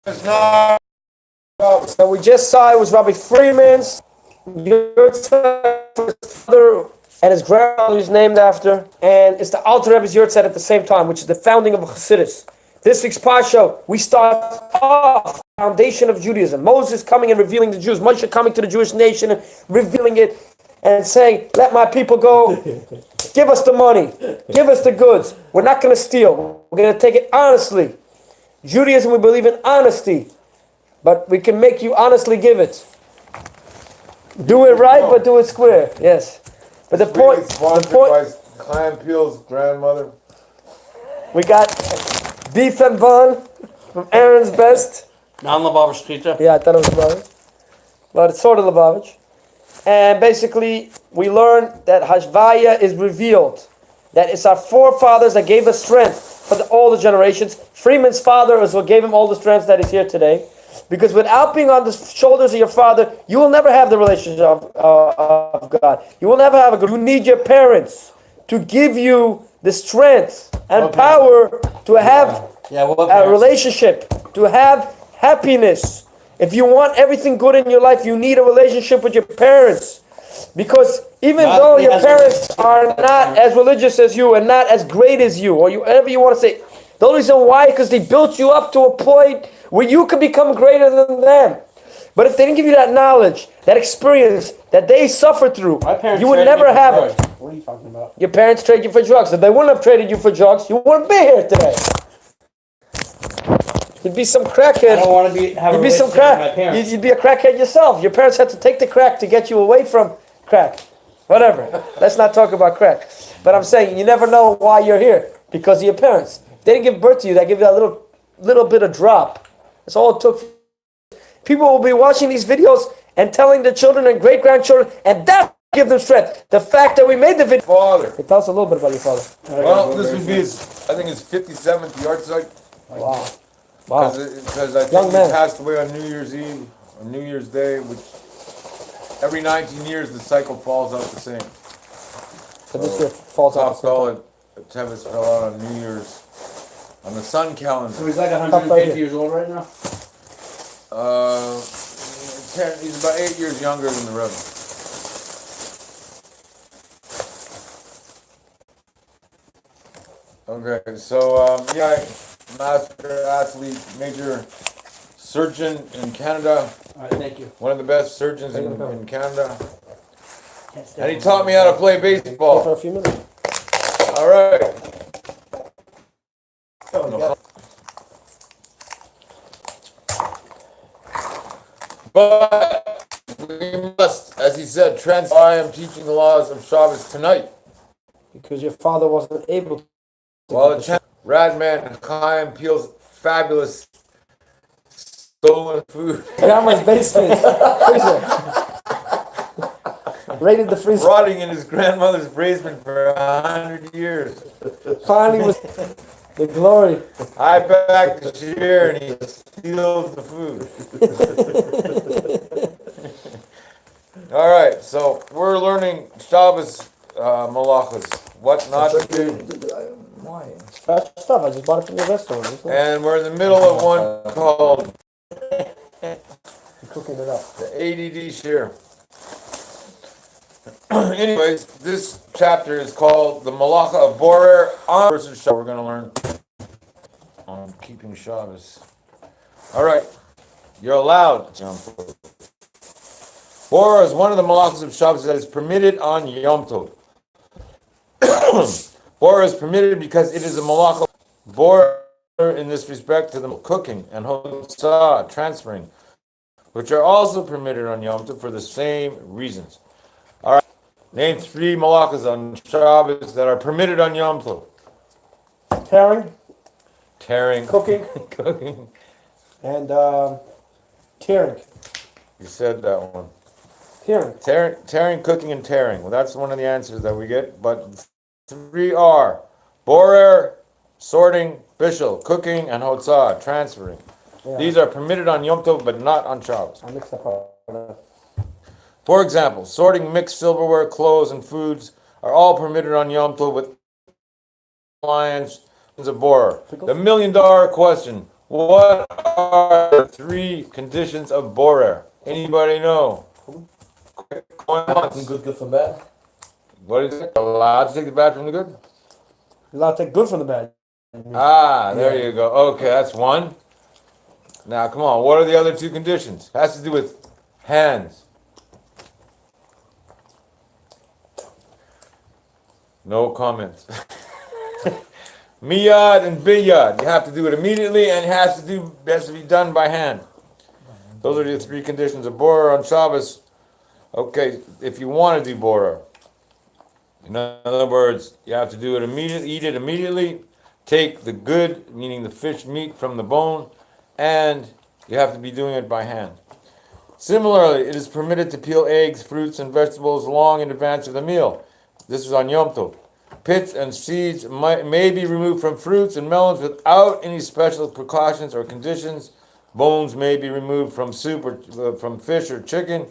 It's not. So we just saw it was Rabbi Freeman's father and his grandmother is named after, and it's the Alter Rebbe's Yurtzeit at the same time, which is the founding of Chassidus. This week's Parsha, we start off the foundation of Judaism. Moses coming and revealing the Jews, Moshe coming to the Jewish nation and revealing it and saying, let my people go, give us the money, give us the goods. We're not going to steal, we're going to take it honestly. Judaism, we believe in honesty, but we can make you honestly give it. Do it right, but do it square. Yes. But the point... Sponsored by Clan Peel's grandmother. We got beef and bun from Aaron's Best. Non-Lubavitch Shchita. Yeah, I thought it was Lubavitch. But it's sort of Lubavitch. And basically, we learned that Hashvaya is revealed. That it's our forefathers that gave us strength for all the generations. Freeman's father is what gave him all the strength that is here today. Because without being on the shoulders of your father, you will never have the relationship of God. You will never have a good. You need your parents to give you the strength and power to have a relationship, to have happiness. If you want everything good in your life, you need a relationship with your parents. Because even though your parents are not as religious as you and not as great as you, or whatever you want to say, the only reason why is because they built you up to a point where you could become greater than them. But if they didn't give you that knowledge, that experience that they suffered through, you would never have it. What are you talking about? Your parents trade you for drugs. If they wouldn't have traded you for drugs, you wouldn't be here today. You'd be some crackhead. I don't want to have a relationship with my parents. You'd be a crackhead yourself. Your parents had to take the crack to get you away from crack. Whatever. Let's not talk about crack. But I'm saying you never know why you're here because of your parents. If they didn't give birth to you, they give you that little bit of drop. That's all it took. People will be watching these videos and telling their children and great-grandchildren, and that will give them strength. The fact that we made the video. Father. Hey, tell us a little bit about your father. Well, this would be I think his 57th yard site. Wow. Because I think he passed away on New Year's Eve, or New Year's Day, which every 19 years the cycle falls out the same. So this year falls out the same. Tevis fell out on New Year's. On the sun calendar. So he's like 150 years old right now? He's about 8 years younger than the Rebbe. Okay, so, master athlete, major surgeon in Canada. All right, thank you. One of the best surgeons in Canada. And he taught me how to play baseball. For a few minutes. All right. But we must, as he said, I am teaching the laws of Shabbos tonight. Because your father wasn't able to. Well, Radman Chaim Peel's fabulous stolen food. Grandma's basement. Freezer. Raided the freezer. Rotting in his grandmother's basement for 100 years. Finally was the glory. I back the shear and he steals the food. All right, so we're learning Shabbos malachas, what not to do. Why? It's fresh stuff. I just bought it from the restaurant. And we're in the middle of one called You're cooking it up. the ADD shear. Anyways, this chapter is called the Malacha of Borer on versus Shabbos. We're going to learn on keeping Shabbos. All right, you're allowed. Borer is one of the Malachas of Shabbos that is permitted on Yom Tov. Borer is permitted because it is a Malacha. Borer in this respect to the cooking and hotzah, transferring, which are also permitted on Yom Tov for the same reasons. All right. Name 3 malachas on Shabbos that are permitted on Yom Tov. Tearing. Cooking. Cooking. And tearing. You said that one. Tearing. Cooking, and tearing. Well, that's one of the answers that we get. But 3 are borer, sorting, bishul, cooking, and hotzah, transferring. Yeah. These are permitted on Yom Tov, but not on Shabbos. I mixed up all that. For example, sorting mixed silverware, clothes, and foods are all permitted on Yom Tov with compliance of borer. The $1 million question. What are the 3 conditions of borer? Anybody know? Going once. Good from bad. What is it? Allowed to take the bad from the good? You're allowed to take good from the bad. There you go. Okay, that's one. Now, come on. What are the other 2 conditions? Has to do with hands. No comments. Miyad and biyad. You have to do it immediately, and it has to be done by hand. Those are the 3 conditions of borer on Shabbos. Okay, if you want to do borer, in other words, you have to do it immediately, eat it immediately, take the good, meaning the fish meat from the bone, and you have to be doing it by hand. Similarly, it is permitted to peel eggs, fruits, and vegetables long in advance of the meal. This is on Yom Tov. Pits and seeds may be removed from fruits and melons without any special precautions or conditions. Bones may be removed from soup or from fish or chicken.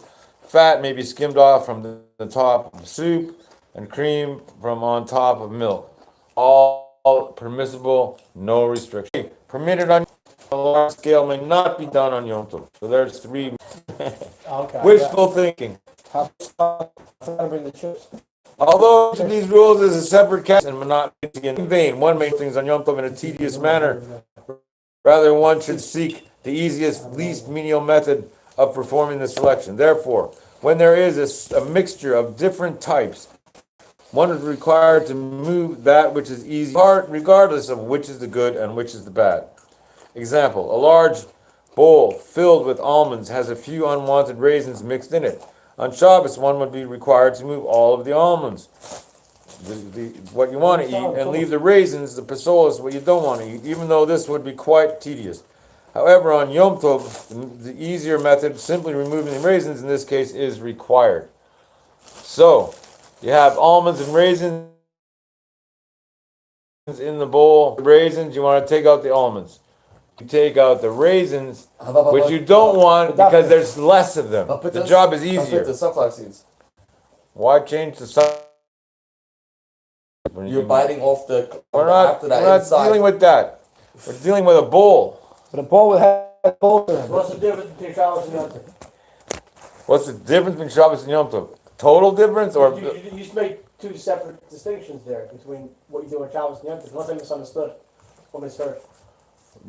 Fat may be skimmed off from the top of soup, and cream from on top of milk. All permissible, no restriction. Permitted on a large scale may not be done on Yom Tov. So there's 3. Okay. Wishful thinking. How about bring the chips? Although each of these rules is a separate case and not in vain, one makes things on Yom Tov in a tedious manner. Rather, one should seek the easiest, least menial method of performing the selection. Therefore, when there is a mixture of different types, one is required to move that which is easy, regardless of which is the good and which is the bad. Example, a large bowl filled with almonds has a few unwanted raisins mixed in it. On Shabbos, one would be required to move all of the almonds, what you want to eat, and leave the raisins, the pasolas, what you don't want to eat, even though this would be quite tedious. However, on Yom Tov, the easier method, simply removing the raisins in this case, is required. So, you have almonds and raisins in the bowl. The raisins, you want to take out the almonds. You take out the raisins, which you don't want because there's less of them. The job is easier. The sunflower seeds. Why change the sun? You're biting off the. We're not dealing with that. We're dealing with a bowl. But a bowl would have bowl in it. What's the difference between Shabbos and Yom Tov? What's the difference between Shabbos and Yom Tov? Total difference, or You just make 2 separate distinctions there between what you do on Shabbos and Yom Tov. Unless I misunderstood or misheard.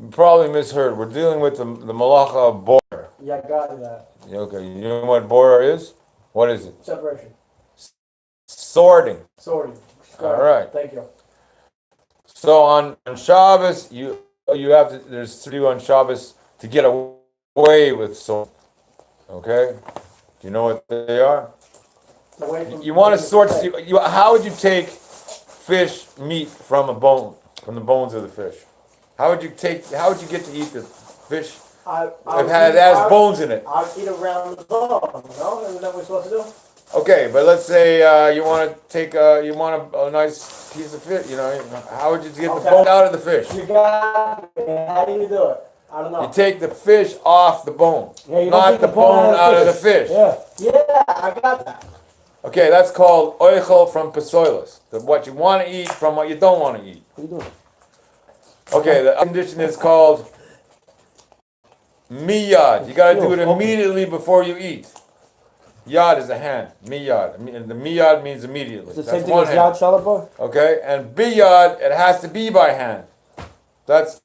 you probably misheard. We're dealing with the malacha of borer. Yeah, I got that. Okay, you know what borer is? What is it? Separation. Sorting. Sorry. All right. Thank you. So on Shabbos, you have to. There's 3 on Shabbos to get away with sorting. Okay, do you know what they are? You want to sort. How would you take fish meat from a bone, from the bones of the fish? How would you get to eat the fish? It has bones in it. I'll eat around the bone. No, isn't that what we're supposed to do? Okay, but let's say you want to take a nice piece of fish. How would you get the bone out of the fish? You got it. How do you do it? I don't know. You take the fish off the bone, Yeah, not the bone out of the fish. Yeah, I got that. Okay, that's called oichel from pesoilos. What you want to eat from what you don't want to eat. What are you doing? Okay, the condition is called miyad. You got to do it immediately before you eat. Yad is a hand. Miyad. And the miyad means immediately. It's the That's same thing one as hand. Yad Shalabah? Okay, and biyad, it has to be by hand. That's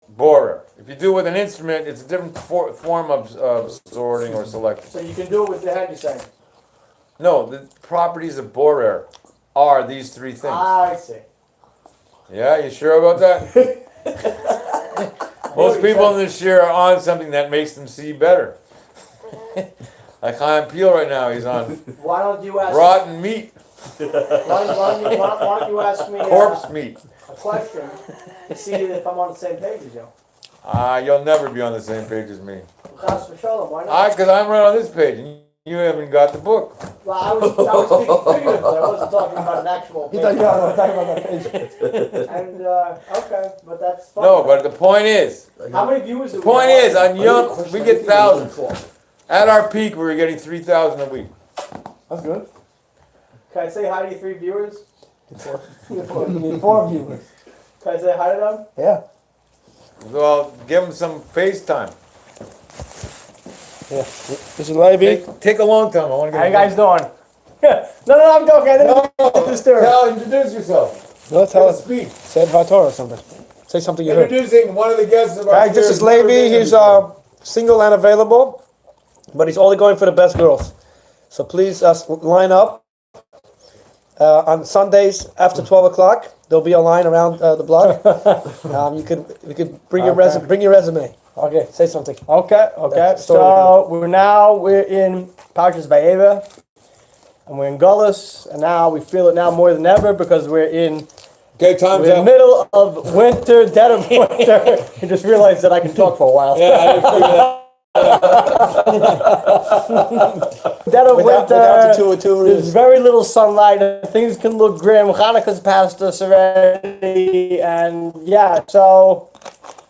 borer. If you do it with an instrument, it's a different form of sorting or selection. So you can do it with the hand, you're saying? No, the properties of borer are these 3 things. I see. Yeah, you sure about that? Most people in this year are on something that makes them see better. Like Chaim Peel right now, he's on Why don't you ask rotten meat, why don't you ask me corpse meat. a question to see if I'm on the same page as you? You'll never be on the same page as me. Chas v'shalom, why not? Because I'm right on this page, and you haven't got the book. Well, I was speaking figuratively. I wasn't talking about an actual He page. thought you were talking about that page. And, okay, but that's fine. No, but the point is, How many viewers do the we point have? is, on Yom, we get thousands. At our peak, we were getting 3,000 a week. That's good. Can I say hi to your 3 viewers? You need 4 viewers. Can I say hi to them? Yeah. Well, give them some FaceTime. Yeah. This is Levy. Take a long time. I want to How get. you guys doing? no, I'm joking. I didn't disturb. Tell, introduce yourself. No, tell us. Speak. Say Torah or something. Say something you heard. Introducing one of the guests of our. Guys, this is Levy. He's single and available, but he's only going for the best girls. So please line up. On Sundays after 12 o'clock, there'll be a line around the block. You could bring your resume. Okay, say something. Okay. So we're in Parshas Vayera, and we're in Gullus, and now we feel it now more than ever because we're in Okay, time's the up. middle of winter, dead of winter. I just realized that I can talk for a while. Yeah, I didn't figure that. Dead of Without winter. the two There's very little sunlight, and things can look grim. Hanukkah's past us already, and yeah, so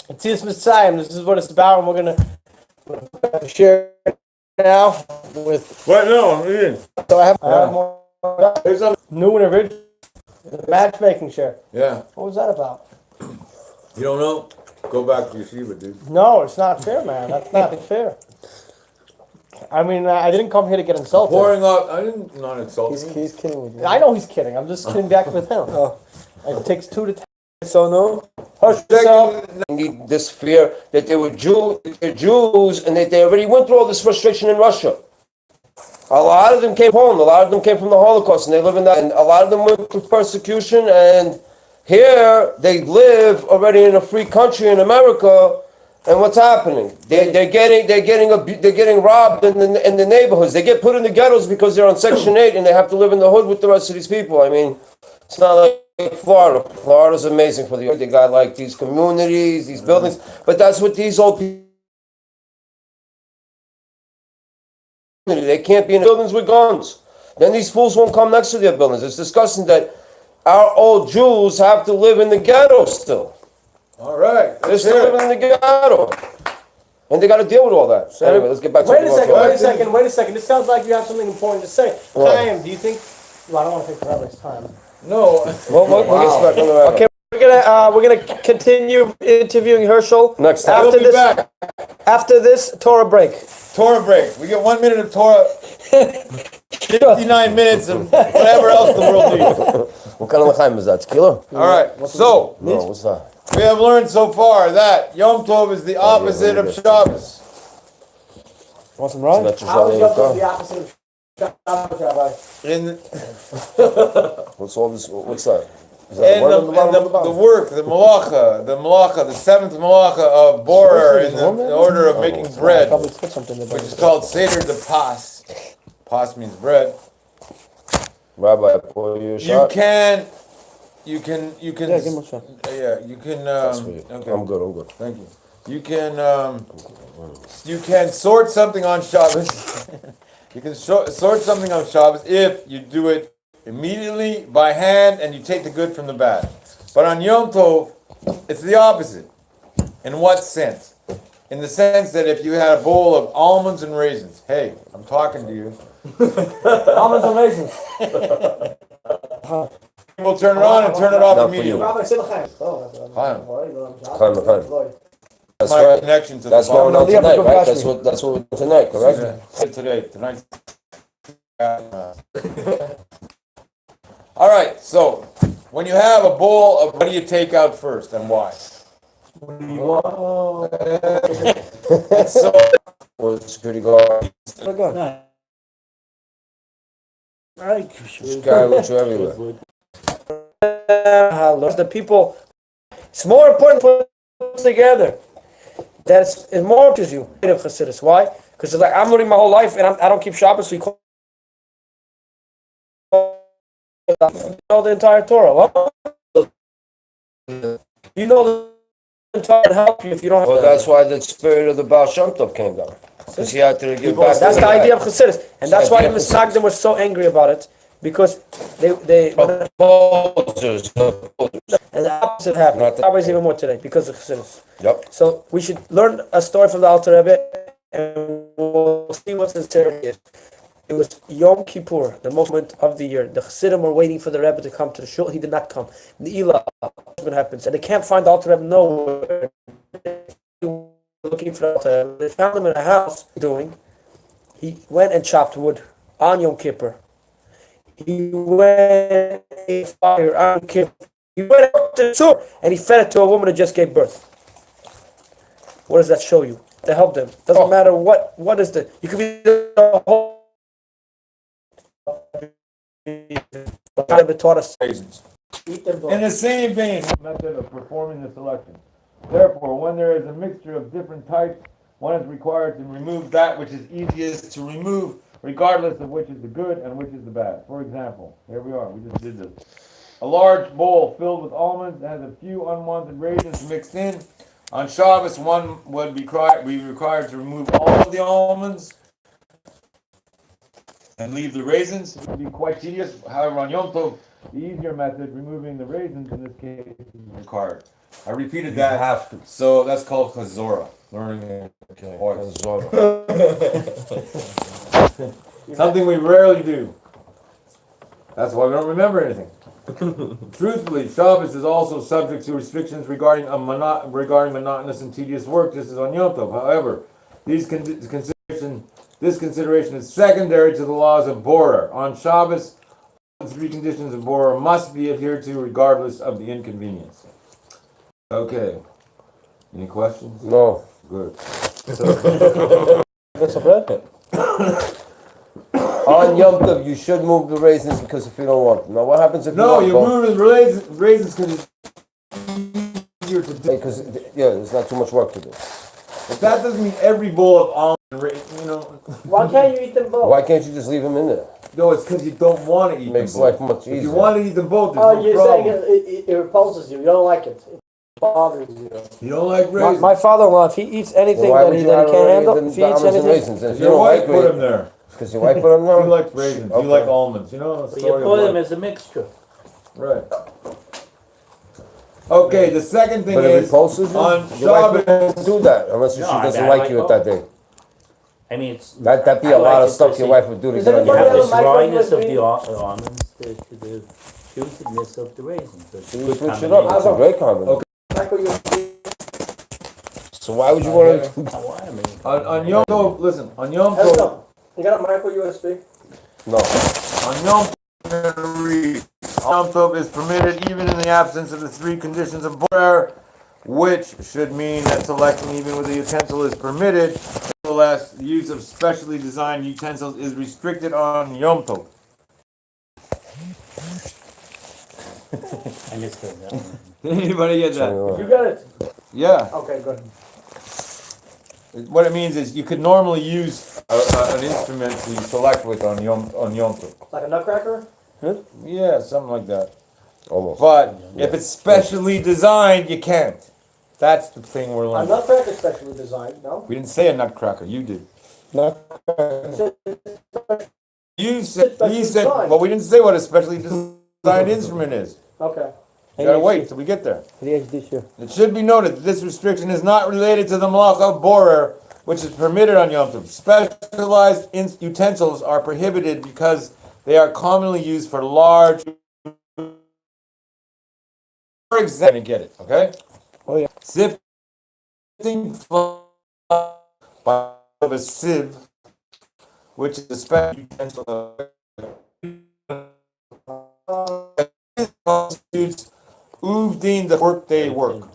it's Yis Mitzrayim. This is what it's about, and we're gonna share now with. What? No, I'm in. So I have more Here's something. new and original matchmaking share. Yeah. What was that about? You don't know? Go back to your shiva, dude. No, it's not fair, man. That's not fair. I mean, I didn't come here to get insulted. Pouring up. I didn't not insult you. He's kidding with you. I know he's kidding. I'm just kidding back with him. It takes two to tango. So no. Hush yourself. Need this fear that they were Jews and that they already went through all this frustration in Russia. A lot of them came home. A lot of them came from the Holocaust, and they live in that. And a lot of them went through persecution. And here they live already in a free country in America. And what's happening? They're getting robbed in the neighborhoods. They get put in the ghettos because they're on Section 8 and they have to live in the hood with the rest of these people. I mean, it's not like Florida. Florida's amazing for the they got like these communities, these buildings. But that's what these old people. They can't be in buildings with guns. Then these fools won't come next to their buildings. It's disgusting that our old Jews have to live in the ghetto still. All right. They're still living in the ghetto. And they got to deal with all that. So anyway, let's get back to Wait a second. This sounds like you have something important to say. Chaim, do you think? Well, I don't want to take forever. It's time. No. We'll get back on the rabbit. Okay, we're gonna continue interviewing Herschel Next time. after We'll be this. back. After this Torah break. Torah break. We get 1 minute of Torah. 59 minutes of whatever else the world needs. What kind of l'chaim is that? Tequila? All right. So No, what's that? we have learned so far that Yom Tov is the opposite of Shabbos. Want some rice? That's just How all is they Yom Tov got. the opposite of Shabbos, Rabbi? What's all this? What's that? Is that And one on the bottom or the the bottom? work, the malacha, the seventh malacha of Borer in the order of making bread, Probably put something in which is called Seder de Pas. Pas means bread. Rabbi, pour you a You shot? can. Yeah, give him a shot. Yeah, you can. Sweet. Okay. I'm good. Thank you. You can sort something on Shabbos. You can sort something on Shabbos if you do it immediately by hand and you take the good from the bad. But on Yom Tov, it's the opposite. In what sense? In the sense that if you had a bowl of almonds and raisins, hey, I'm talking to you. Almonds and raisins. We'll turn it on and turn it off Not for immediately. Rabbi, say l'chaim. Oh, Chaim. Chaim. That's My right. connection to That's the going Bible. on tonight, right? That's what we're doing tonight, correct? Yeah. Tonight's. All right. So, when you have a bowl of, what do you take out first and why? It's so. Well, security guard. This guy looks you everywhere. The people. It's more important to put together. It's more to you. Chassidus. Why? Because it's like I'm learning my whole life and I don't keep Shabbos. So you know the entire Torah. What? You know the entire help you if you don't have. Well, that's why the spirit of the Baal Shem Tov came down. Because he had to give back. That's the idea of Chassidus, and that's why the Misnagdim were so angry about it, because they Opposers. and the opposite happened. Rabbis even more today because of Chassidus. Yep. So we should learn a story from the Alter Rebbe, and we'll see what sincerity is. It was Yom Kippur, the moment of the year. The Chassidim were waiting for the Rebbe to come to the shul. He did not come. The Ilah, going to happen. And they can't find the Alter Rebbe nowhere. Looking for the Alter Rebbe. They found him in a house doing. He went and chopped wood on Yom Kippur. He went and ate fire on Yom Kippur. He went up to the store and he fed it to a woman who just gave birth. What does that show you? To help them. Doesn't matter what is the. You could be the whole. Taught us. Raisins. In the same vein, method of performing the selection. Therefore, when there is a mixture of different types, one is required to remove that which is easiest to remove, regardless of which is the good and which is the bad. For example, here we are, we just did this. A large bowl filled with almonds has a few unwanted raisins mixed in. On Shabbos, one would be required to remove all of the almonds and leave the raisins. It would be quite tedious. However, on Yom Tov, the easier method, removing the raisins in this case, is required. I repeated that. have to. So that's called chazorah. Learning something we rarely do. That's why we don't remember anything. Truthfully, Shabbos is also subject to restrictions regarding monotonous and tedious work, just as on Yom Tov. However, this consideration is secondary to the laws of Borer. On Shabbos, the three conditions of Borer must be adhered to regardless of the inconvenience. Okay. Any questions? No. Good. On Yom Tov, you should move the raisins because if you don't want them. Now, what happens if you No, don't you go? move the raisins because it's easier to do. Because, yeah, there's not too much work to do. But that doesn't mean every bowl of almond raisins, you know. Why can't you eat them both? Why can't you just leave them in there? No, it's because you don't want to eat Makes them both. life much If you easier. want to eat them both, there's Oh, no you're problem. saying it repulses you. You don't like it. It bothers you. You don't like My, raisins. my father-in-law, if he eats anything Why that would he you can't handle, than if he the eats almonds and anything, raisins? And if you Your don't wife like put them raisins, there. because your wife put them there? You like raisins. You like almonds. You know the But you story put of them life. as a mixture. Right. Okay, the second thing But it is repulses you? on Your wife Shabbos. doesn't do that unless No, she doesn't I like like you both. at that day. I mean, it's That'd be I a lot like of it stuff to your see- wife would do to Does get on You your anybody have else the nerves. dryness of USB? the almonds, the juiciness of the raisins. It's a You good switch it up. It's a combination. great combination. Okay. Micro USB. So why would you want to? Oh, I mean, On Yom Tov, listen. On Yom Heads Tov, up. You got a micro USB? No. on Yom Tov, Yom Tov is permitted even in the absence of the three conditions of Borer, which should mean that selecting even with a utensil is permitted. Nevertheless, the use of specially designed utensils is restricted on Yom Tov. I misheard that one. Did anybody get that? You got it. Yeah. Okay, good. What it means is you could normally use an instrument to select with on Yom Tov. Like a nutcracker? Yeah, something like that. Almost. But if it's specially designed, you can't. That's the thing we're A learning. nutcracker is specially designed, no? We didn't say a nutcracker. You did. No. You said. Specially He said. designed. Well, we didn't say what a specially designed instrument is. Okay. You gotta wait till we get there. ADHD. It should be noted that this restriction is not related to the malacha of borer, which is permitted on Yom Tov. Specialized utensils are prohibited because they are commonly used for large. For example, get it, okay? Oh, yeah. Sifting flour of a sieve, which is a special utensil, constitutes uvdin, the workday work.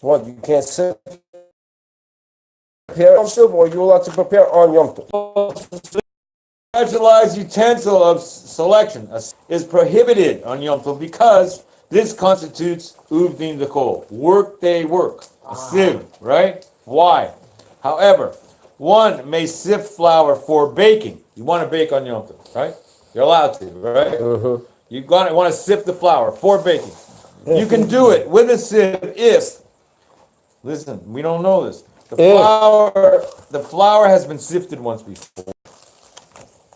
What? You can't sit. Prepare Yom Tov, or you're allowed to prepare on Yom Tov. Specialized utensil of selection is prohibited on Yom Tov because this constitutes uvdin the kol, workday work, a sieve, right? Why? However, one may sift flour for baking. You want to bake on Yom Tov, right? You're allowed to, right? You want to sift the flour for baking. You can do it with a sieve if, listen, we don't know this. The flour has been sifted once before.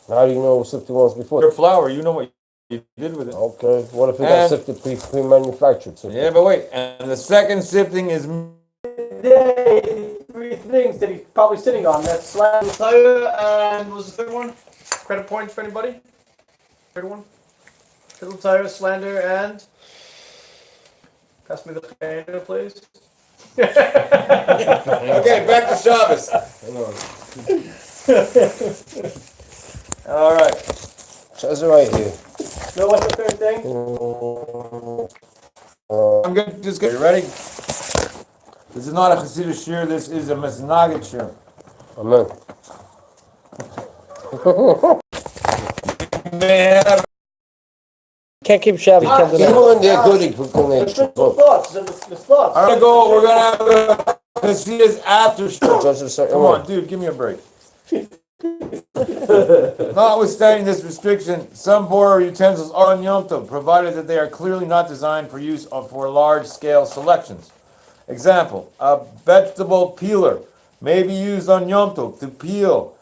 How do you know it was sifted once Your before? flour, you know what you did with it. Okay. What if it got And- sifted pre-manufactured? Yeah, but wait. And the second sifting is Today, three things that he's probably sitting on. That's slam tire and what was the third one? Credit points for anybody? Third one? Fiddle tire, slander, and Pass me the panda, please. Okay, back to Shabbos. All right. Says it right here. No, what's the third thing? I'm gonna just get you ready. This is not a Hasidic shir. This is a Mesnagid shir. Amen. Man, Can't keep Shabbos. Can't do that. People in there good. The thoughts. The thoughts. I'm gonna go. We're gonna have a Hasidus after shir. Come on, dude, give me a break. Notwithstanding this restriction, some borer utensils are on Yom Tov, provided that they are clearly not designed for use for large-scale selections. Example: a vegetable peeler may be used on Yom Tov to peel.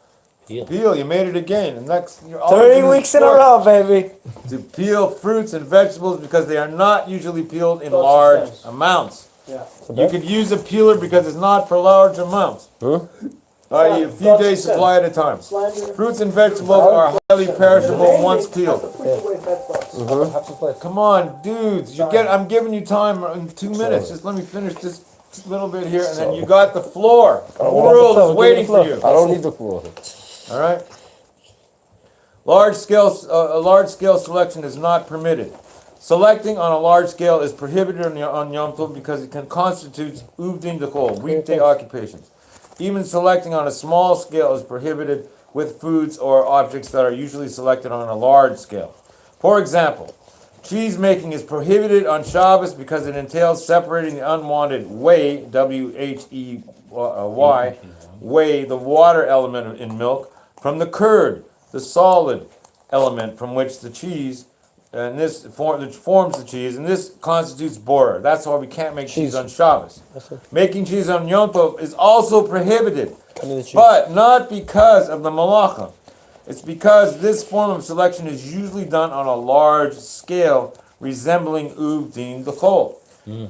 Peel, you made it again. The next, 3 weeks in a row, baby. to peel fruits and vegetables because they are not usually peeled in Lots of large sense. amounts. Yeah. You could use a peeler because it's not for large amounts. i.e. a few Lots of days sense. supply at a time. Slander. Fruits and vegetables are highly perishable once peeled. Come on, dudes. I'm giving you time in 2 minutes. Just let me finish this little bit here, and then you got the floor. The world is waiting for you. I don't need the floor. All right. A large-scale selection is not permitted. Selecting on a large scale is prohibited on Yom Tov because it can constitute uvdin dechol, weekday occupations. Even selecting on a small scale is prohibited with foods or objects that are usually selected on a large scale. For example, cheese making is prohibited on Shabbos because it entails separating the unwanted whey, W-H-E-Y, whey, the water element in milk, from the curd, the solid element from which the cheese, and this forms the cheese, and this constitutes borer. That's why we can't make cheese on Shabbos. Making cheese on Yom Tov is also prohibited, but not because of the malacha. It's because this form of selection is usually done on a large scale, resembling uvdin dechol.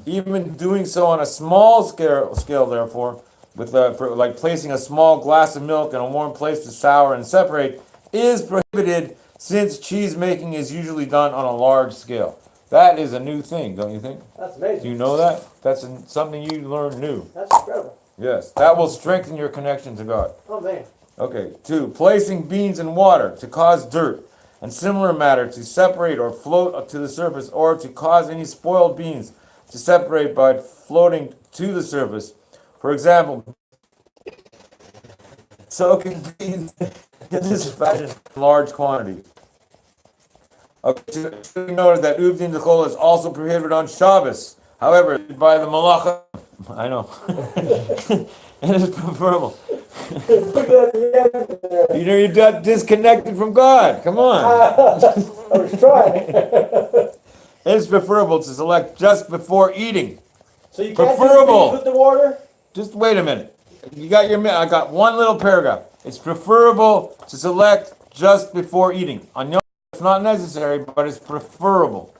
Even doing so on a small scale, therefore, with like placing a small glass of milk in a warm place to sour and separate, is prohibited since cheese making is usually done on a large scale. That is a new thing, don't you think? That's Do amazing. you know that? That's something you learned new. That's incredible. Yes, that will strengthen your connection to God. Oh, man. Okay, 2, placing beans in water to cause dirt and similar matter to separate or float to the surface, or to cause any spoiled beans to separate by floating to the surface. For example, soaking beans in this fashion in large quantity. Okay, it should be noted that uvdin dechol is also prohibited on Shabbos. However, by the malacha, I know, it is preferable. You know you're disconnected from God. Come on. I was trying. It is preferable to select just before eating. So you can't Preferable. with the water? Just wait a minute. You got your. I got one little paragraph. It's preferable to select just before eating. On Yom Tov, it's not necessary, but it's preferable.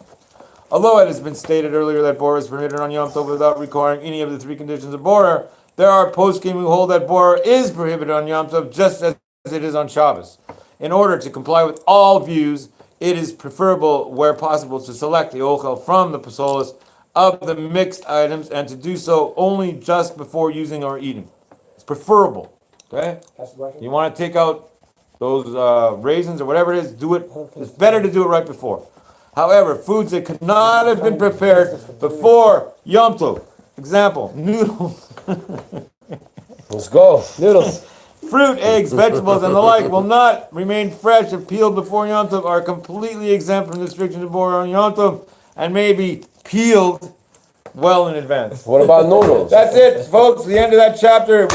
Although it has been stated earlier that borer is permitted on Yom Tov without requiring any of the 3 conditions of borer, there are poskim who hold that borer is prohibited on Yom Tov just as it is on Shabbos. In order to comply with all views, it is preferable, where possible, to select the ochel from the pasolas of the mixed items, and to do so only just before using or eating. It's preferable. Okay? You want to take out those raisins or whatever it is, do it. It's better to do it right before. However, foods that could not have been prepared before Yom Tov, example, noodles, Let's go. Noodles. fruit, eggs, vegetables, and the like will not remain fresh if peeled before Yom Tov, are completely exempt from the restriction of borer on Yom Tov, and may be peeled well in advance. What about noodles? That's it, folks. The end of that chapter.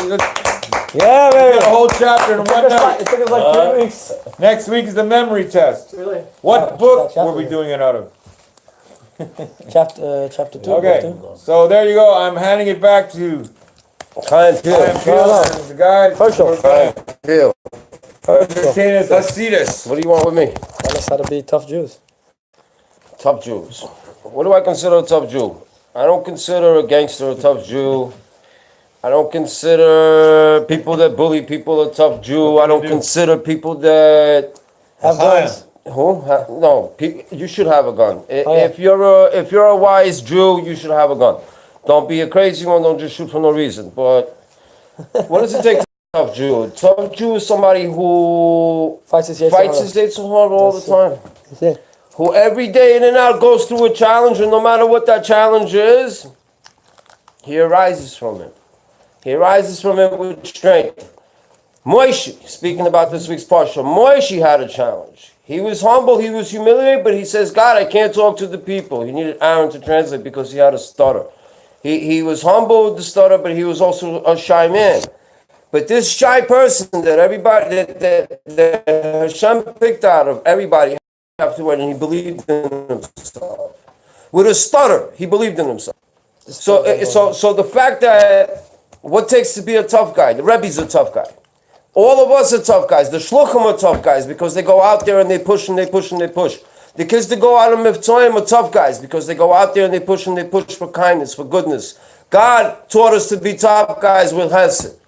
Yeah, We baby. got a whole chapter in one night. It took us like 3 weeks. Next week is the memory test. Really? What book were we doing it out of? Chapter 2. Okay, so there you go. I'm handing it back to Kind Peel and the guys. Peel. Entertain us. Hasidus. What do you want with me? Tell us how to be tough Jews. Tough Jews. What do I consider a tough Jew? I don't consider a gangster a tough Jew. I don't consider people that bully people a tough Jew. I don't consider people that Have guns. Who? No, you should have a gun. Oh, yeah. If you're a wise Jew, you should have a gun. Don't be a crazy one. Don't just shoot for no reason. But what does it take to be a tough Jew? A tough Jew is somebody who Fights his his heart all the time. That's it. Who every day in and out goes through a challenge, and no matter what that challenge is, he arises from it. He arises from it with strength. Moshe, speaking about this week's parsha, Moshe had a challenge. He was humble, he was humiliated, but he says, God, I can't talk to the people. He needed Aaron to translate because he had a stutter. He was humble with the stutter, but he was also a shy man. But this shy person that everybody, that Hashem picked out of everybody afterward, and he believed in himself. With a stutter, he believed in himself. So the fact that what takes to be a tough guy, the Rebbe's a tough guy. All of us are tough guys. The shluchim are tough guys because they go out there and they push and they push and they push. The kids that go out on Mivtzoyim are tough guys because they go out there and they push for kindness, for goodness. God taught us to be tough guys with Hesed.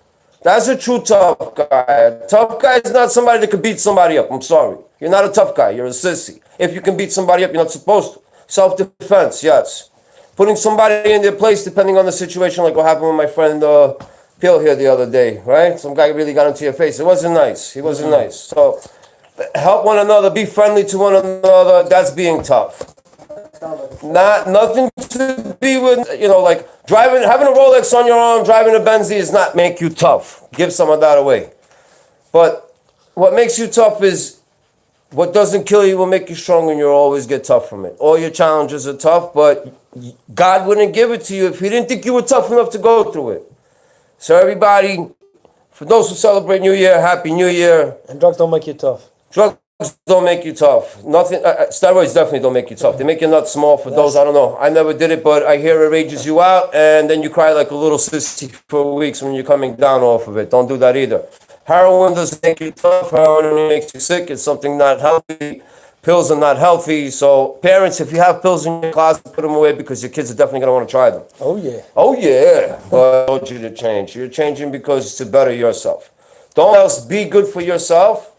That's a true tough guy. A tough guy is not somebody that can beat somebody up. I'm sorry. You're not a tough guy. You're a sissy. If you can beat somebody up, you're not supposed to. Self-defense, yes. Putting somebody in their place depending on the situation, like what happened with my friend Phil here the other day, right? Some guy really got into your face. It wasn't nice. He wasn't nice. So help one another, be friendly to one another. That's being tough. Nothing to be with, like having a Rolex on your arm, driving a Benzie does not make you tough. Give some of that away. But what makes you tough is what doesn't kill you will make you strong, and you'll always get tough from it. All your challenges are tough, but God wouldn't give it to you if He didn't think you were tough enough to go through it. So everybody, for those who celebrate New Year, Happy New Year. And drugs don't make you tough. Drugs don't make you tough. Nothing. Steroids definitely don't make you tough. They make your nuts small. For those, I don't know. I never did it, but I hear it rages you out, and then you cry like a little sissy for weeks when you're coming down off of it. Don't do that either. Heroin doesn't make you tough. Heroin makes you sick. It's something not healthy. Pills are not healthy. So parents, if you have pills in your closet, put them away because your kids are definitely going to want to try them. Oh, yeah. Oh, yeah. But I want you to change. You're changing because to better yourself. Don't else be good for yourself,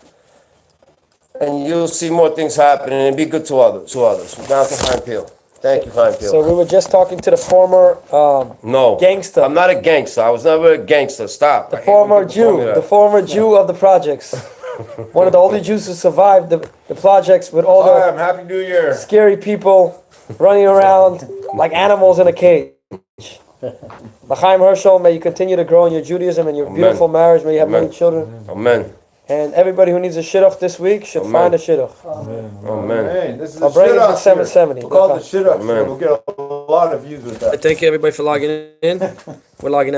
and you'll see more things happening, and be good to others. Down to Chaim Peel. Thank you, Chaim Peel. So we were just talking to the former No. gangster. I'm not a gangster. I was never a gangster. Stop. The former Jew of the projects. One of the only Jews who survived the projects with all the Happy New Year. scary people running around like animals in a cage. L'chaim Herschel, may you continue to grow in your Judaism and your beautiful marriage. May you have many children. Amen. And everybody who needs a shidduch this week should find a shidduch. Amen. Hey, this is I'll bring it for 770. We'll call it the shit up. Amen. We'll get a lot of views with that. Thank you everybody for logging in. We're logging out.